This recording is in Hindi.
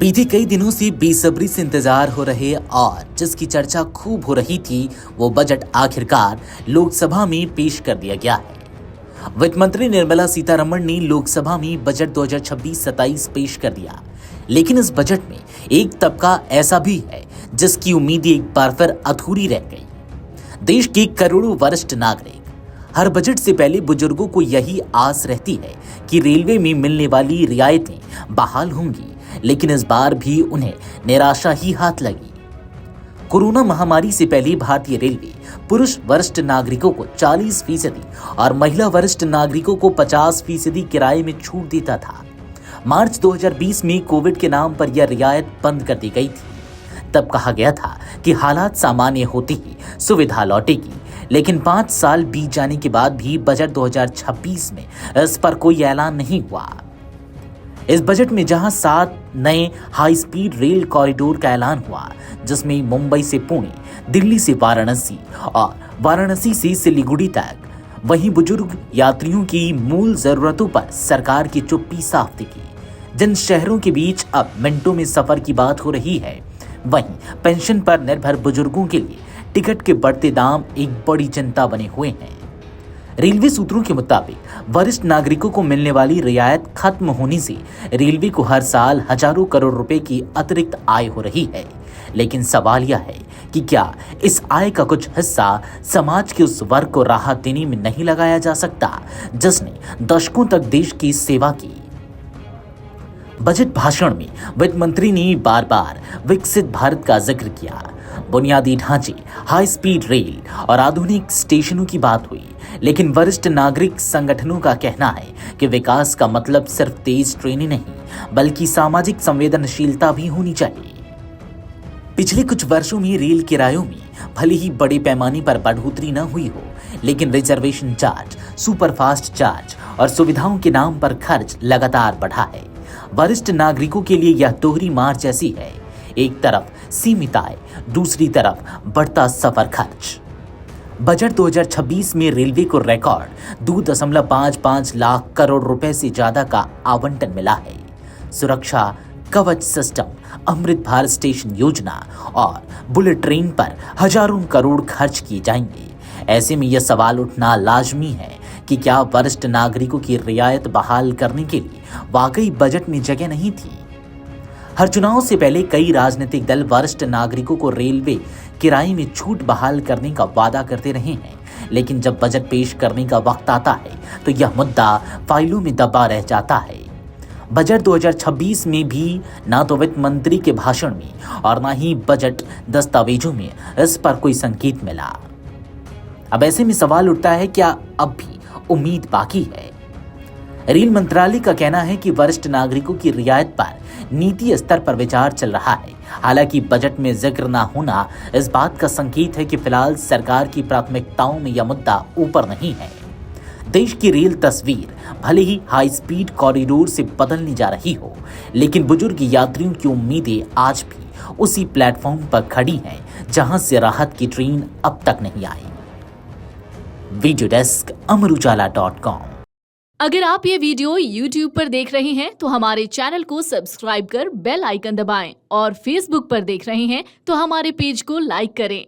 बीते कई दिनों से बेसब्री से इंतजार हो रहे और जिसकी चर्चा खूब हो रही थी वो बजट आखिरकार लोकसभा में पेश कर दिया गया है। वित्त मंत्री निर्मला सीतारमण ने लोकसभा में बजट 2026-27 पेश कर दिया, लेकिन इस बजट में एक तबका ऐसा भी है जिसकी उम्मीदें एक बार फिर अधूरी रह गई। देश के करोड़ों वरिष्ठ नागरिक हर बजट से पहले बुजुर्गों को यही आस रहती है कि रेलवे में मिलने वाली रियायतें बहाल होंगी, लेकिन इस बार भी उन्हें निराशा ही हाथ लगी। कोरोना महामारी से पहले भारतीय रेलवे पुरुष वरिष्ठ नागरिकों को 40% और महिला वरिष्ठ नागरिकों को 50% किराए में छूट देता था। मार्च 2020 में कोविड के नाम पर यह रियायत बंद कर दी गई थी। तब कहा गया था कि हालात सामान्य होते ही सुविधा लौटेगी, लेकिन 5 साल बीत जाने के बाद भी बजट 2026 में इस पर कोई ऐलान नहीं हुआ। इस बजट में जहां 7 नए हाई स्पीड रेल कॉरिडोर का ऐलान हुआ, जिसमें मुंबई से पुणे, दिल्ली से वाराणसी और वाराणसी से सिलीगुड़ी तक, वहीं बुजुर्ग यात्रियों की मूल जरूरतों पर सरकार की चुप्पी साफ दिखी। जिन शहरों के बीच अब मिनटों में सफर की बात हो रही है, वहीं पेंशन पर निर्भर बुजुर्गों के लिए टिकट के बढ़ते दाम एक बड़ी चिंता बने हुए हैं। रेलवे सूत्रों के मुताबिक वरिष्ठ नागरिकों को मिलने वाली रियायत खत्म होने से रेलवे को हर साल हजारों करोड़ रुपए की अतिरिक्त आय हो रही है, लेकिन सवाल यह है कि क्या इस आय का कुछ हिस्सा समाज के उस वर्ग को राहत देने में नहीं लगाया जा सकता जिसने दशकों तक देश की सेवा की। बजट भाषण में वित्त मंत्री ने बार बार विकसित भारत का जिक्र किया। बुनियादी ढांचे, हाई स्पीड रेल और आधुनिक स्टेशनों की बात हुई, लेकिन वरिष्ठ नागरिक संगठनों का कहना है कि विकास का मतलब सिर्फ तेज ट्रेनें नहीं, बल्कि सामाजिक संवेदनशीलता भी होनी चाहिए। पिछले कुछ वर्षों में रेल किरायों में भले ही बड़े पैमाने पर बढ़ोतरी न हुई हो, लेकिन रिजर्वेशन चार्ज, सुपरफास्ट चार्ज और सुविधाओं के नाम पर खर्च लगातार बढ़ा है। वरिष्ठ नागरिकों के लिए यह दोहरी मार जैसी है, एक तरफ सीमित आय, दूसरी तरफ बढ़ता सफर खर्च। बजट 2026 में रेलवे को रिकॉर्ड 2.55 लाख करोड़ रुपए से ज्यादा का आवंटन मिला है। सुरक्षा कवच सिस्टम, अमृत भारत स्टेशन योजना और बुलेट ट्रेन पर हजारों करोड़ खर्च किए जाएंगे। ऐसे में यह सवाल उठना लाजमी है कि क्या वरिष्ठ नागरिकों की रियायत बहाल करने के लिए वाकई बजट में जगह नहीं थी। हर चुनाव से पहले कई राजनीतिक दल वरिष्ठ नागरिकों को रेलवे किराए में छूट बहाल करने का वादा करते रहे हैं, लेकिन जब बजट पेश करने का वक्त आता है तो यह मुद्दा फाइलों में दबा रह जाता है। बजट 2026 में भी ना तो वित्त मंत्री के भाषण में और ना ही बजट दस्तावेजों में इस पर कोई संकेत मिला। अब ऐसे में सवाल उठता है, क्या अब भी उम्मीद बाकी है? रेल मंत्रालय का कहना है कि वरिष्ठ नागरिकों की रियायत पर नीति स्तर पर विचार चल रहा है। हालांकि बजट में जिक्र न होना इस बात का संकेत है कि फिलहाल सरकार की प्राथमिकताओं में यह मुद्दा ऊपर नहीं है। देश की रेल तस्वीर भले ही हाई स्पीड कॉरिडोर से बदलने जा रही हो, लेकिन बुजुर्ग यात्रियों की उम्मीदें आज भी उसी प्लेटफॉर्म पर खड़ी हैं जहां से राहत की ट्रेन अब तक नहीं आई। Video desk amarujala.com। अगर आप ये वीडियो YouTube पर देख रहे हैं तो हमारे चैनल को सब्सक्राइब कर बेल आइकन दबाएं और Facebook पर देख रहे हैं तो हमारे पेज को लाइक करें।